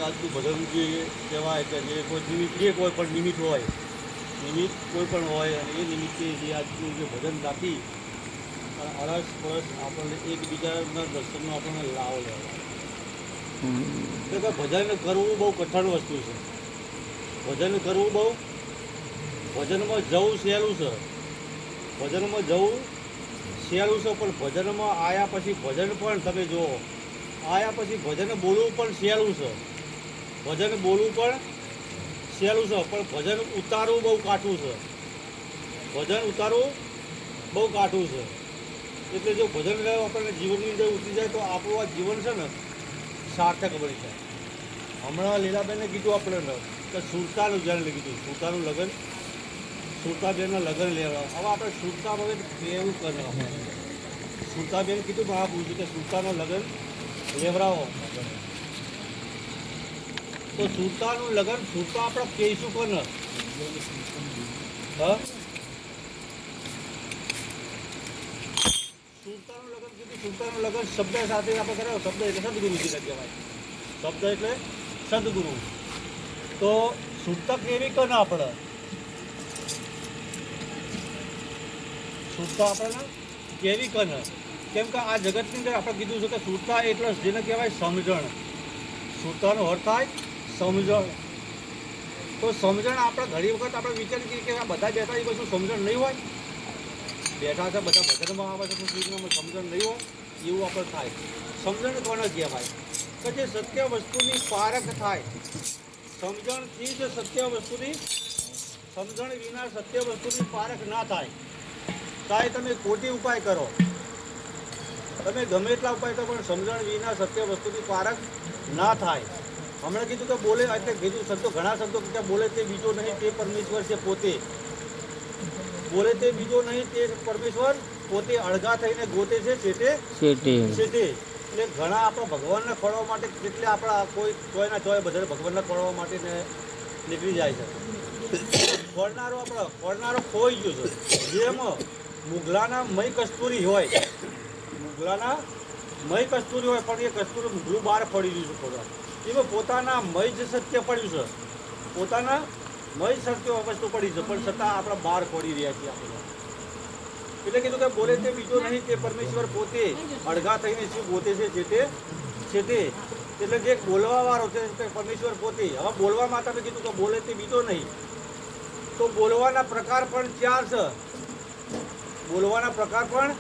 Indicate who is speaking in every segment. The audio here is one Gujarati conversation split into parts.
Speaker 1: આજનું ભજન જે કહેવાય કે જે કોઈ નિમિત્ત જે કોઈ પણ નિમિત્ત હોય કોઈ પણ હોય અને એ નિમિત્તે જે આજનું જે ભજન ગાતી અને અરસ પરસ આપણને એકબીજાના દર્શનનો આપણને લાવો લેવાય. એટલે ભજન કરવું બહુ કઠણ વસ્તુ છે. ભજન કરવું બહુ ભજનમાં જવું સહેલું છે. ભજનમાં જવું સહેલું છે, પણ ભજનમાં આવ્યા પછી ભજન પણ તમે જુઓ, આવ્યા પછી ભજન બોલવું પણ સહેલું છે. ભજન બોલવું પણ સહેલું છે, પણ ભજન ઉતારવું બહુ કાઠું છે. ભજન ઉતારવું બહુ કાઠું છે. એટલે જો ભજન આપણને જીવનની અંદર ઉતરી જાય તો આપણું આ જીવન છે ને સાર્થક બની જાય. હમણાં લીલાબેને કીધું આપણે કે સુરતાનું જન્મ કીધું, સુરતાનું લગ્ન, સુરતાબેનના લગ્ન લેવા. હવે આપણે સુરતા હવે કેવું કરવા, સુરતાબેન કીધું મહાપુરુષ કે સુરતાનું લગ્ન લેવડાવો. તો સુરતાનું લગ્ન સુરતા આપણે કહીશું કોને? હા, સુરતાનું લગ્ન કીધું. સુરતાનું લગ્ન શબ્દ સાથે આપણે કરાવો. શબ્દ એટલે સદગુરુજીને કહેવાય. શબ્દ એટલે સદગુરુ. તો સુરતા કેવી કોને આપણે? સુરતા આપણને કેવી કોને? કેમ કે આ જગતની અંદર આપણે કીધું છે કે સુરતા એટલે જેને કહેવાય સમજણ. સુરતાનો અર્થ થાય સમજણ. તો સમજણ આપણે ઘણી વખત આપણે વિચારીએ કે આ બધા બેઠા એ બધું સમજણ નહીં હોય. બેઠા છે બધા ભજનમાં આવે છે, સમજણ નહીં હોય એવું આપણે થાય. સમજણ કોને કહેવાય? કે જે સત્ય વસ્તુની પારખ થાય. સમજણથી જ સત્ય વસ્તુની, સમજણ વિના સત્ય વસ્તુની પારખ ના થાય. ચાહે તમે ખોટી ઉપાય કરો, તમે ગમે એટલા ઉપાય કરો, પણ સમજણ વિના સત્ય વસ્તુની પારખ ના થાય. હમણાં કીધું કે બોલે એટલે કીધું શબ્દો, ઘણા શબ્દો કે બોલે તે બીજો નહીં તે પરમેશ્વર છે પોતે. બોલે તે બીજો નહીં તે પરમેશ્વર પોતે અળગા થઈને ગોતે છે છેટે. એટલે ઘણા આપણા ભગવાનને ખોળવા માટે કેટલે આપણા કોઈના ચોય બધા ભગવાનને ખોળવા માટે ને નીકળી જાય છે. ખોળનારો ખોઈ ગયો છે. જેમાં મુગલાના મય કસ્તુરી હોય, મુગલાના મય કસ્તુરી હોય, પણ એ કસ્તુરી મુગલું બહાર પડી ગયું છે. ખોળવા એમાં પોતાના મય જ સત્ય પડ્યું છે, પોતાના મય સત્ય વસ્તુ પડી છે, પણ છતાં આપણા બહાર પડી રહ્યા છીએ આપણે. એટલે કીધું કે બોલે તે બીજો નહીં તે પરમેશ્વર પોતે અળગા થઈને શું ગોતે છે છેટે. એટલે જે બોલવા વાળો છે તે પરમેશ્વર પોતે. હવે બોલવામાં તમે કીધું કે બોલે તે બીજો નહીં, તો બોલવાના પ્રકાર પણ ચાર છે. બોલવાના પ્રકાર પણ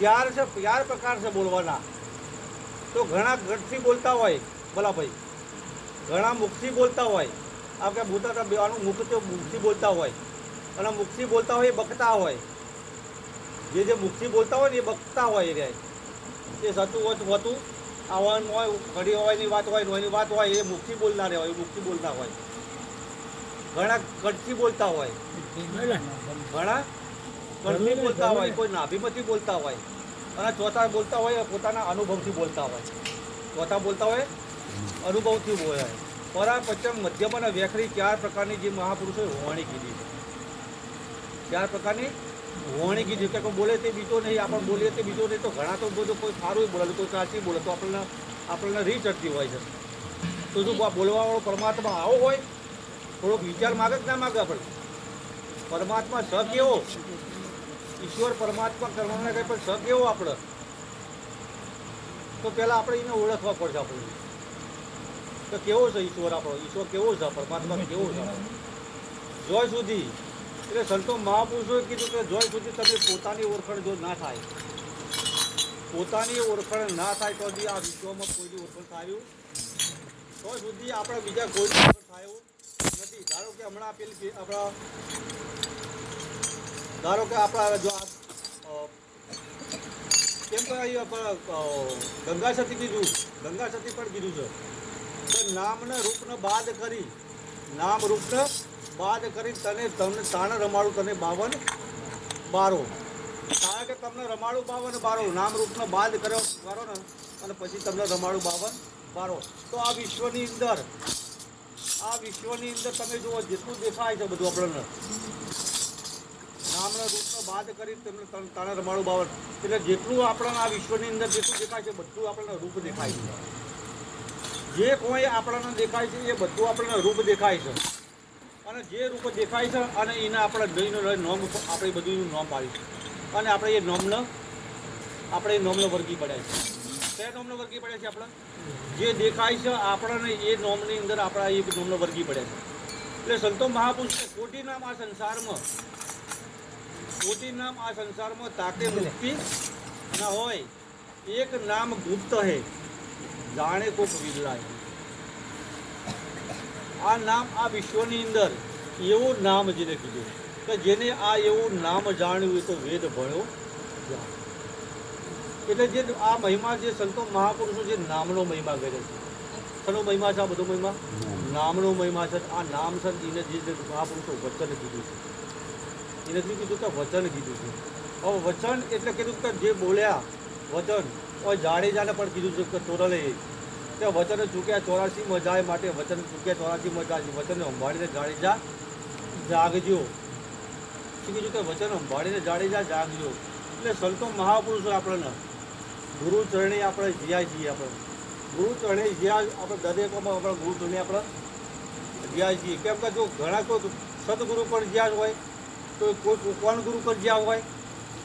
Speaker 1: ચાર પ્રકાર છે બોલવાના. તો ઘણા ગઢથી બોલતા હોય, ભલા ભાઈ, ઘણા મુખથી બોલતા હોય. આપણે બોલતા આનું મુખ તો મુખથી બોલતા હોય, અને મુખથી બોલતા હોય એ બકતા હોય. જે મુખથી બોલતા હોય ને એ બકતા હોય. એ સતું હોતું આવવાનું હોય, ઘડી હોયની વાત હોય, નોની વાત હોય, એ મુખથી બોલનાર હોય, મુખથી બોલતા હોય. ઘણા કડથી બોલતા હોય, ઘણા કડથી બોલતા હોય, કોઈ નાભીમાંથી બોલતા હોય, અને ચોથા બોલતા હોય પોતાના અનુભવથી બોલતા હોય. ચોથા બોલતા હોય અનુભવથી બોલે. પરા, પચમ, મધ્યમ અને વેખરી ચાર પ્રકારની જે મહાપુરુષોએ હોવાણી કીધી છે. ચાર પ્રકારની હોવાણી કીધી કે બોલે તે બીજો નહીં, આપણે બોલીએ તે બીજો નહીં. તો ઘણા તો બધું કોઈ સારું બોલે, કોઈ સાચી બોલે, તો આપણને રીત ચડતી હોય છે. તો શું બોલવાવાળો પરમાત્મા આવો હોય? થોડોક વિચાર માગે કે ના માગે? આપણે પરમાત્મા સ કેવો? ઈશ્વર પરમાત્મા કરવાના કંઈ પણ સ કેવો આપણે? તો પહેલાં આપણે એને ઓળખવા પડશે. આપણે તો કેવો છે ઈશ્વર? આપણો ઈશ્વર કેવો છે? પરમાત્મા કેવો છે? જોય સુધી એટલે સંતો મહાપુરુષોએ કીધું કે જોય સુધી તમે પોતાની ઓળખાણ જો ના થાય, પોતાની ઓળખાણ ના થાય તો બી આ વિશ્વમાં કોઈની ઓળખાણ થયું તો સુધી આપણે બીજા કોઈની ઓળખાણ થયું નથી. ધારો કે હમણાં આપેલી આપણા જો કેમ કે ગંગા સતી કીધું, ગંગા સતી પણ કીધું છે કે નામને રૂપને બાદ કરી, નામ રૂપને બાદ કરી તમને તાણ રમાડું તને 52 બારો. કારણ કે તમને રમાડું 52 બારો, નામ રૂપને બાદ કરો ને અને પછી તમને રમાડું 52 બારો. તો આ વિશ્વની અંદર તમે જુઓ જેટલું દેખાય છે બધું આપણને નામના રૂપનો બાદ કરી તેમને તાણે રમાડું 52. એટલે જેટલું આપણને આ વિશ્વની અંદર જેટલું દેખાય છે બધું આપણને રૂપ દેખાય છે. જે કોઈ આપણને દેખાય છે એ બધું આપણને રૂપ દેખાય છે, અને જે રૂપ દેખાય છે અને એના આપણે દહીંનો નોમ આપણે બધું નોમ પાડીશું, અને આપણે એ નોમનો વર્ગી પડ્યા છે. કયા નોમનો વર્ગી પડ્યા છે? આપણે જે દેખાય છે આપણને એ નોમની અંદર આપણા એ નોમનો વર્ગી પડ્યા છે. એટલે સંતો મહાપુરુષ કોટી નામ આ સંસારમાં તાકે મુક્તિ ના હોય, એક નામ ગુપ્ત હે જાણે કોક વિરલાય. આ નામ આ વિશ્વની અંદર એવું નામ જેને કીધું કે જેને આ એવું નામ જાણ્યું એ તો વેદ ભણ્યો. એટલે જે આ મહિમા જે સંતો મહાપુરુષો જે નામનો મહિમા કરે છે, શેનો મહિમા છે? આ બધો મહિમા નામનો મહિમા છે. આ નામ છે એને જે મહાપુરુષો વચન કીધું છે, એને શું કીધું કે વચન કીધું છે. હવે વચન એટલે કીધું કે જે બોલ્યા વચન, કોઈ જાડેજાને પણ કીધું છે કે તોરલે કે વચન ચૂક્યા 84 જાય માટે વચન ચૂક્યા 84 જાય, વચન સંભાળીને જાડેજા જાગજો. શું કીધું કે વચન સંભાળીને જાડેજા જાગજો. એટલે સંતો મહાપુરુષો આપણને ગુરુ ચરણે આપણે જીયા છીએ. આપણે ગુરુ ચરણે જ્યાં આપણે દરેકમાં આપણા ગુરુ ચરણે આપણે જ્યાં છીએ. કેમ કે જો ઘણા કોઈ સદગુરુ પર જ્યાં હોય, તો કોઈ કોણ ગુરુ પર જ્યાં હોય,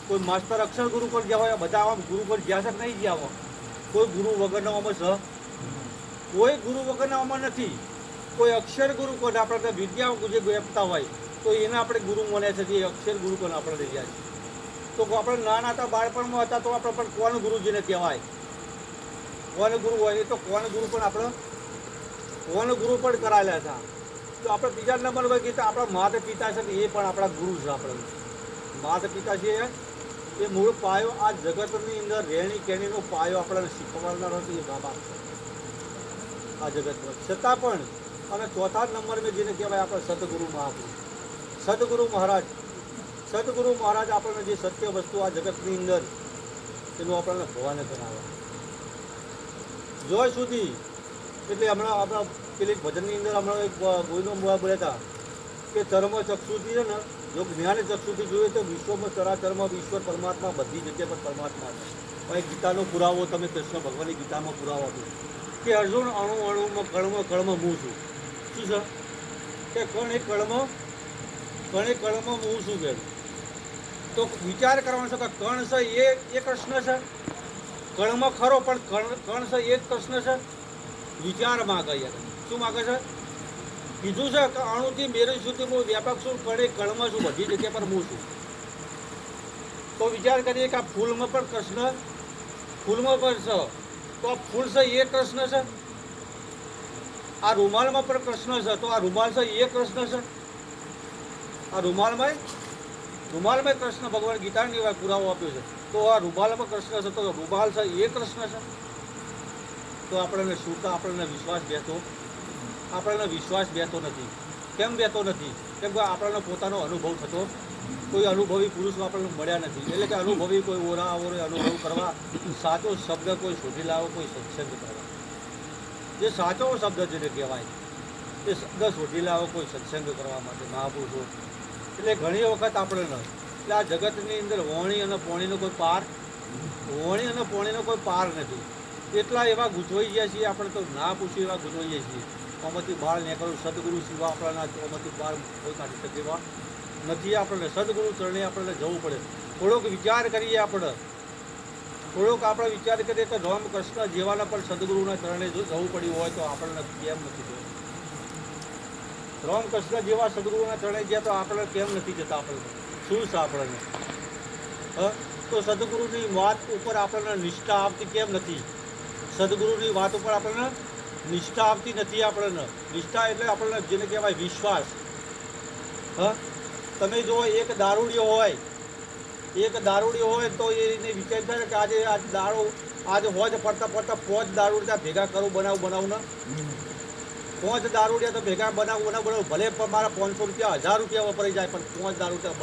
Speaker 1: કોઈ માસ્તર અક્ષર ગુરુ પર જ્યાં હોય, બધા આમ ગુરુ પર જ્યાં છે નહીં જ્યાં હોય. કોઈ ગુરુ વગરના આમાં કોઈ ગુરુ વગરના આમાં નથી. કોઈ અક્ષર ગુરુ કોને આપણે વિદ્યા જે વેપતા હોય તો એને આપણે ગુરુ માન્યા છે, જે અક્ષર ગુરુ કોને આપણે લઈ જાય છે. તો આપણે નાના હતા, બાળપણમાં હતા, તો આપણે પણ કોણ ગુરુજીને કહેવાય? કોણ ગુરુ હોય એ તો કોણ ગુરુ પણ આપણે કોણ ગુરુ પણ કરાયેલા હતા. તો આપણે બીજા નંબર પર કીધા આપણા માતા પિતા છે, એ પણ આપણા ગુરુ છે. આપણે માતા પિતા છે એ મૂળ પાયો આ જગતની અંદર રહેણી કહેણીનો પાયો આપણને શીખવાડનાર હતો એ મા બાપ છે આ જગતમાં. છતાં પણ અને ચોથા નંબર મેં જેને કહેવાય આપણે સદગુરુ મહાપુરુષ, સદગુરુ મહારાજ. સદગુરુ મહારાજ આપણને જે સત્ય વસ્તુ આ જગતની અંદર એનું આપણને ભવાને કરાવે જોય સુધી. એટલે હમણાં આપણા પેલી ભજનની અંદર હમણાં એક ગોઈનો મુવા બોલ્યા હતા કે ચર્મ ચક્ષુથી છે ને, જો જ્ઞાન ચક્ષુથી જોઈએ તો વિશ્વમાં ચરાચરમાં ઈશ્વર પરમાત્મા બધી જગ્યા પર પરમાત્મા છે. પણ ગીતાનો પુરાવો તમે કૃષ્ણ ભગવાનની ગીતામાં પુરાવો આપ્યો કે અર્જુન અણુ અણુમાં કણમાં હું છું. શું છે કે કણ એ કણમાં હું છું કે. તો વિચાર કરવાનો છે કે કણ છે એ કૃષ્ણ છે, કણમાં ખરો પણ કણ છે એ જ કૃષ્ણ છે. વિચાર માગે યાર, શું માગે છે? કીધું છે કે અણુથી મેરે સુધી હું વ્યાપક છું, કણમાં છું, બધી જગ્યા પર હું છું. તો વિચાર કરીએ કે આ ફૂલમાં પણ કૃષ્ણ, ફૂલમાં પણ છે, તો આ ફૂલ છે એ કૃષ્ણ છે. આ રૂમાલમાં પણ કૃષ્ણ છે, તો આ રૂમાલ છે એ કૃષ્ણ છે. આ રૂમાલમાં કૃષ્ણ ભગવાન ગીતાની વાત પુરાવો આપ્યો છે. તો આ રૂમાલમાં કૃષ્ણ છે, તો રૂમાલ છે એ કૃષ્ણ છે. તો આપણને શું તો આપણને વિશ્વાસ બેતો નથી. કેમ બેતો નથી? કેમ કે આપણને પોતાનો અનુભવ થતો, કોઈ અનુભવી પુરુષ આપણને મળ્યા નથી. એટલે કે અનુભવી કોઈ ઓરા અનુભવ કરવા સાચો શબ્દ કોઈ શોધી લાવો, કોઈ સત્સંગ કરવા. જે સાચો શબ્દ જેને કહેવાય એ શબ્દ શોધી લાવો કોઈ સત્સંગ કરવા માટે મહાપુરુષો. એટલે ઘણી વખત આપણને એટલે આ જગતની અંદર વોણી અને પોણીનો કોઈ પાર નથી. એટલા એવા ગૂંચવાઈ ગયા છીએ આપણે, તો ના પૂછ્યું એવા ગૂંચવાઈ ગયા છીએ. આમાંથી બહાર નીકળવું સદગુરુ સિવા આપણા આમાંથી બહાર કોઈ કાઢી શકે એવા નથી. આપણને સદગુરુ ચરણે આપણને જવું પડે. થોડોક વિચાર કરીએ આપણે વિચાર કરીએ કે રામકૃષ્ણ જેવાના પણ સદગુરુના ચરણે જો જવું પડ્યું હોય તો આપણને કેમ નથી જવું? રામકૃષ્ણ જેવા સદગુરુના ચરણે ગયા તો આપણે કેમ નથી જતા? આપણને શું છે આપણને? તો સદગુરુની વાત ઉપર આપણને નિષ્ઠા આવતી કેમ નથી? સદગુરુની વાત ઉપર આપણને નિષ્ઠા આવતી નથી. આપણને નિષ્ઠા એટલે આપણને જેને કહેવાય વિશ્વાસ. તમે જો એક દારૂડિયો હોય તો એને વિચાર થાય કે આજે હોજ ફરતા 5 દારૂડિયા ભેગા કરું, બનાવું ને 5 દારૂડિયા તો ભેગા બનાવું ભલે પણ મારા 500 રૂપિયા 1000 રૂપિયા વપરાઈ જાય, પણ 5 દારૂડિયા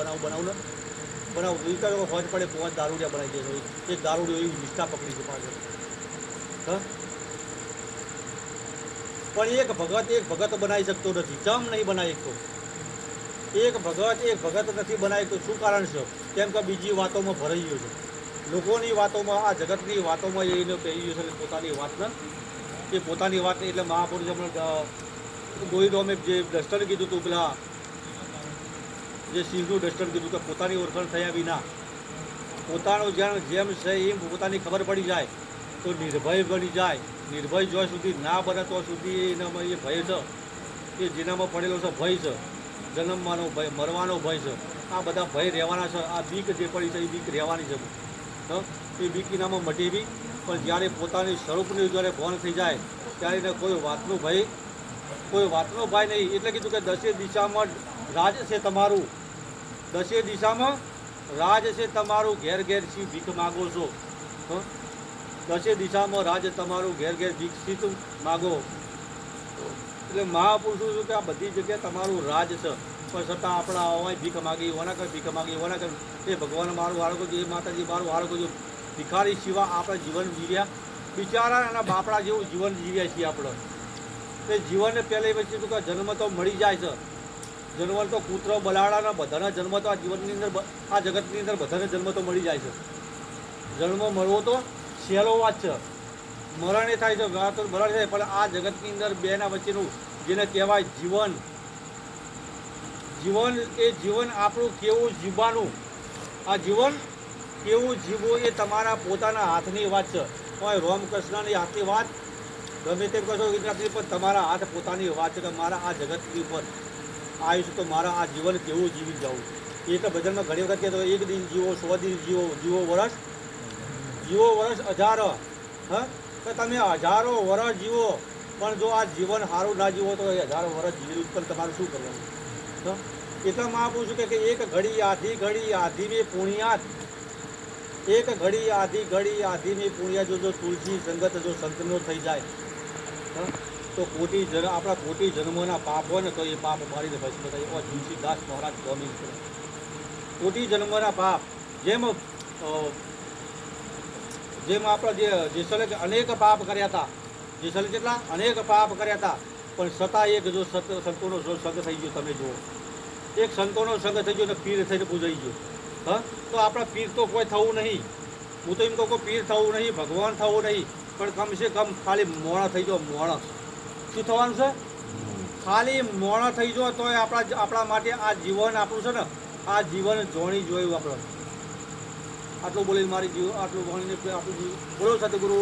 Speaker 1: બનાવું વિચાર હોજ પડે 5 દારૂડિયા બનાવી દે. એક દારૂડિયો એવી નિષ્ઠા પકડી છે પાછળ. પણ એક ભગત બનાવી શકતો નથી. ચમ નહીં બનાવી શકતો? એક ભગત નથી બનાવી તો શું કારણ છે? કેમ કે બીજી વાતોમાં ભરાઈ ગયો છે. લોકોની વાતોમાં, આ જગતની વાતોમાં એને પહેરી ગયો છે, પોતાની વાતને એ પોતાની વાત એટલે મહાપુરુષ ગોહિલો અમે જે ડસ્ટર કીધું હતું પેલા જે સિંહનું ડસ્ટર કીધું કે પોતાની ઓળખાણ થયા વિના પોતાનું જેમ છે એમ પોતાની ખબર પડી જાય તો નિર્ભય બની જાય. નિર્ભય જ્યાં સુધી ના બને તો સુધી એનામાં એ ભય છે, એ જેનામાં પડેલો છે ભય છે, જન્મવાનો ભય, મરવાનો ભય છે, આ બધા ભય રહેવાના છે. આ બીક જે પડી છે એ બીક રહેવાની છે. એ બીક એનામાં મટી બી પણ જ્યારે પોતાની સ્વરૂપની જ્યારે ભાન થઈ જાય ત્યારે એને કોઈ વાતનો ભય નહીં. એટલે કીધું કે દસે દિશામાં રાજ છે તમારું, દસે દિશામાં રાજ છે તમારું, ઘેર ઘેર શી ભીખ માગો છો. દસે દિશામાં રાજ તમારું, ઘેર ઘેર ભીખ માગો. એટલે મહાપુરુષો શું કે આ બધી જગ્યાએ તમારું રાજ છે, પણ છતાં આપણા આવા ભીખ માગી ઓના કર ભીખ માગી ઓના કર એ ભગવાન મારું હારો કરજો, એ માતાજી મારું હારો કરજો. ભિખારી સિવાય આપણે જીવન જીવ્યા બિચારા અને બાપડા જેવું જીવન જીવ્યા છીએ આપણે. એ જીવનને પહેલે પછી શું કે જન્મ તો મળી જાય છે. જન્મ તો કૂતરો બલાડાના બધાના જન્મ તો આ જીવનની અંદર આ જગતની અંદર બધાને જન્મ તો મળી જાય છે. જન્મ મળવો તો સહેલો વાત છે, મરણ એ થાય છે મરણ થાય, પણ આ જગતની અંદર બેના વચ્ચેનું જેને કહેવાય જીવન, જીવન એ જીવન આપણું કેવું જીવવાનું, આ જીવન કેવું જીવવું એ તમારા પોતાના હાથની વાત છે. કોઈ રામકૃષ્ણની હાથની વાત ગમે તેમ કશો ગુજરાતી, પણ તમારા હાથ પોતાની વાત છે કે મારા આ જગતની ઉપર આયુષ્ય તો મારા આ જીવન કેવું જીવી જવું. એ તો ભજનમાં ઘણી વખત કહેતો એક દિન જીવો, 100 દિન જીવો, જીવો વર્ષ હજારો. તો તમે હજારો વર્ષ જીવો પણ જો આ જીવન સારું ના જીવો તો એ હજારો વર્ષ જીવેલું પણ તમારે શું કરવાનું. એટલા મહાપુરુષ કે એક ઘડી આધી મેં પુણ્યાત, એક ઘડી આધી મેં પુણ્યા જો તુલસી સંગત જો સંતનો થઈ જાય તો આપણા કોટી જન્મોના પાપ હોય ને તો એ પાપ મારીને ભસ્મ થાય. એવા તુલસીદાસ મહારાજ સ્વામી છે. કોટી જન્મોના પાપ જેમ આપણા જેસલે અનેક પાપ કર્યા હતા, જેસલે કેટલા અનેક પાપ કર્યા હતા, પણ છતાં એક જો સંતોનો સંગ થઈ ગયો. તમે જુઓ એક સંતોનો સંગ થઈ ગયો ને પીર થઈને પૂજાઈ ગયો. તો આપણા પીર તો કોઈ થવું નહીં. હું તો એમ કહું કોઈ પીર થવું નહીં, ભગવાન થવું નહીં, પણ કમસે કમ ખાલી મોણા થઈ જાઓ. મોણા શું થવાનું છે? ખાલી મોણા થઈ જાઓ તો આપણા માટે આ જીવન આપણું છે ને, આ જીવન જોણી જોયું આપણે. આટલું બોલીને મારી જીવ આટલું ભણીને આપણું જીવ બોલો સતગુરુ.